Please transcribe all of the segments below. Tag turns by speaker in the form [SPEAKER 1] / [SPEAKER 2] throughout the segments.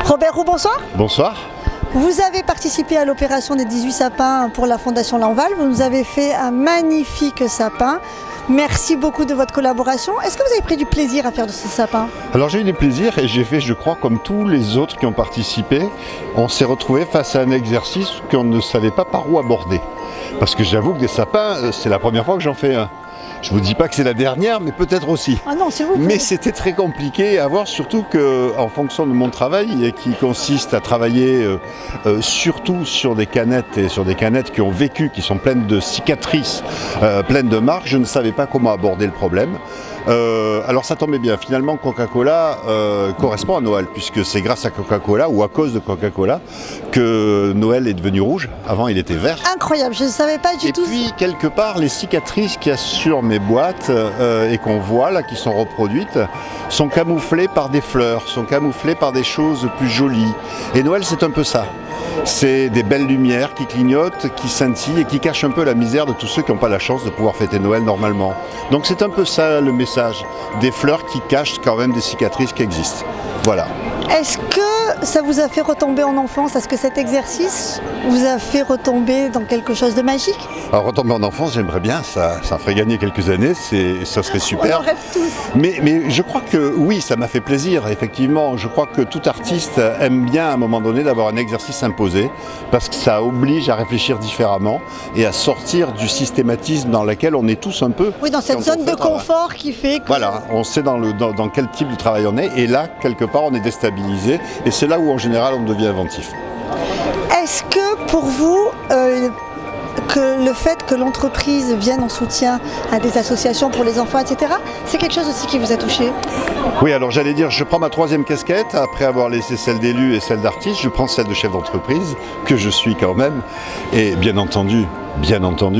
[SPEAKER 1] Robert Roux, bonsoir.
[SPEAKER 2] Bonsoir.
[SPEAKER 1] Vous avez participé à l'opération des 18 sapins pour la Fondation Lanval. Vous nous avez fait un magnifique sapin. Merci beaucoup de votre collaboration. Est-ce que vous avez pris du plaisir à faire de ce sapin?
[SPEAKER 2] Alors j'ai eu des plaisirs et j'ai fait, je crois, comme tous les autres qui ont participé, on s'est retrouvé face à un exercice qu'on ne savait pas par où aborder. Parce que j'avoue que des sapins, c'est la première fois que j'en fais un. Je ne vous dis pas que c'est la dernière, mais peut-être aussi.
[SPEAKER 1] Ah non, s'il vous plaît.
[SPEAKER 2] Mais c'était très compliqué à voir, surtout qu'en fonction de mon travail, qui consiste à travailler surtout sur des canettes et sur des canettes qui ont vécu, qui sont pleines de cicatrices, pleines de marques, je ne savais pas comment aborder le problème. Alors ça tombait bien, finalement Coca-Cola correspond à Noël, puisque c'est grâce à Coca-Cola ou à cause de Coca-Cola que Noël est devenu rouge. Avant il était vert.
[SPEAKER 1] Incroyable, je ne savais pas du tout.
[SPEAKER 2] Et puis quelque part les cicatrices qu'il y a sur mes boîtes et qu'on voit là, qui sont reproduites, sont camouflées par des fleurs, sont camouflées par des choses plus jolies. Et Noël c'est un peu ça. C'est des belles lumières qui clignotent, qui scintillent et qui cachent un peu la misère de tous ceux qui n'ont pas la chance de pouvoir fêter Noël normalement. Donc c'est un peu ça le message, des fleurs qui cachent quand même des cicatrices qui existent. Voilà.
[SPEAKER 1] Est-ce que ça vous a fait retomber en enfance? Est-ce que cet exercice vous a fait retomber dans quelque chose de magique?
[SPEAKER 2] Alors retomber en enfance, j'aimerais bien, ça ferait gagner quelques années, ça serait super.
[SPEAKER 1] On en rêve tous.
[SPEAKER 2] Mais je crois que oui, ça m'a fait plaisir, effectivement. Je crois que tout artiste aime bien à un moment donné d'avoir un exercice imposé, parce que ça oblige à réfléchir différemment et à sortir du systématisme dans lequel on est tous un peu.
[SPEAKER 1] Oui, dans cette zone de confort qui fait que...
[SPEAKER 2] Voilà, on sait dans quel type de travail on est, et là, quelque part, on est déstabilisé, et c'est là où, en général, on devient inventif.
[SPEAKER 1] Est-ce que, pour vous, que le fait que l'entreprise vienne en soutien à des associations pour les enfants, etc., c'est quelque chose aussi qui vous a touché?
[SPEAKER 2] Oui, alors j'allais dire, je prends ma troisième casquette, après avoir laissé celle d'élu et celle d'artiste, je prends celle de chef d'entreprise, que je suis quand même, et bien entendu,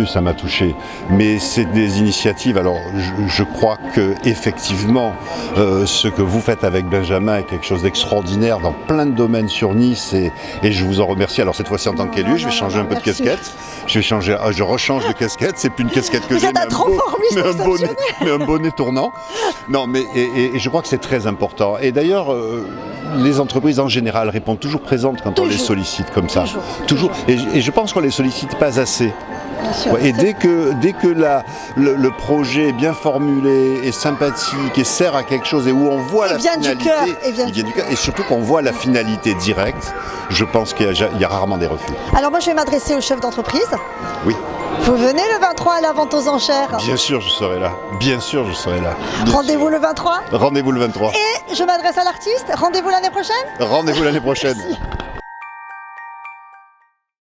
[SPEAKER 2] ça m'a touché. Mais c'est des initiatives. Alors, je crois que effectivement, ce que vous faites avec Benjamin est quelque chose d'extraordinaire dans plein de domaines sur Nice, et je vous en remercie. Alors cette fois-ci en tant qu'élu, je vais changer un peu de casquette. Je rechange de casquette. C'est plus une casquette que j'ai, mais un bonnet tournant. Non, mais et je crois que c'est très important. Et d'ailleurs. Les entreprises en général répondent toujours présentes quand on les sollicite comme ça. Toujours. Et je pense qu'on les sollicite pas assez. Et dès que le projet est bien formulé, est sympathique et sert à quelque chose et où on voit la finalité, il vient du cœur, et surtout qu'on voit la finalité directe, je pense qu'il y a rarement des refus.
[SPEAKER 1] Alors moi je vais m'adresser au chef d'entreprise.
[SPEAKER 2] Oui.
[SPEAKER 1] Vous venez le 23 à la vente aux enchères?
[SPEAKER 2] Bien sûr, je serai là. Bien sûr, je serai là.
[SPEAKER 1] Rendez-vous le 23?
[SPEAKER 2] Rendez-vous le 23.
[SPEAKER 1] Et je m'adresse à l'artiste. Rendez-vous l'année prochaine?
[SPEAKER 2] Rendez-vous l'année prochaine.
[SPEAKER 1] Merci.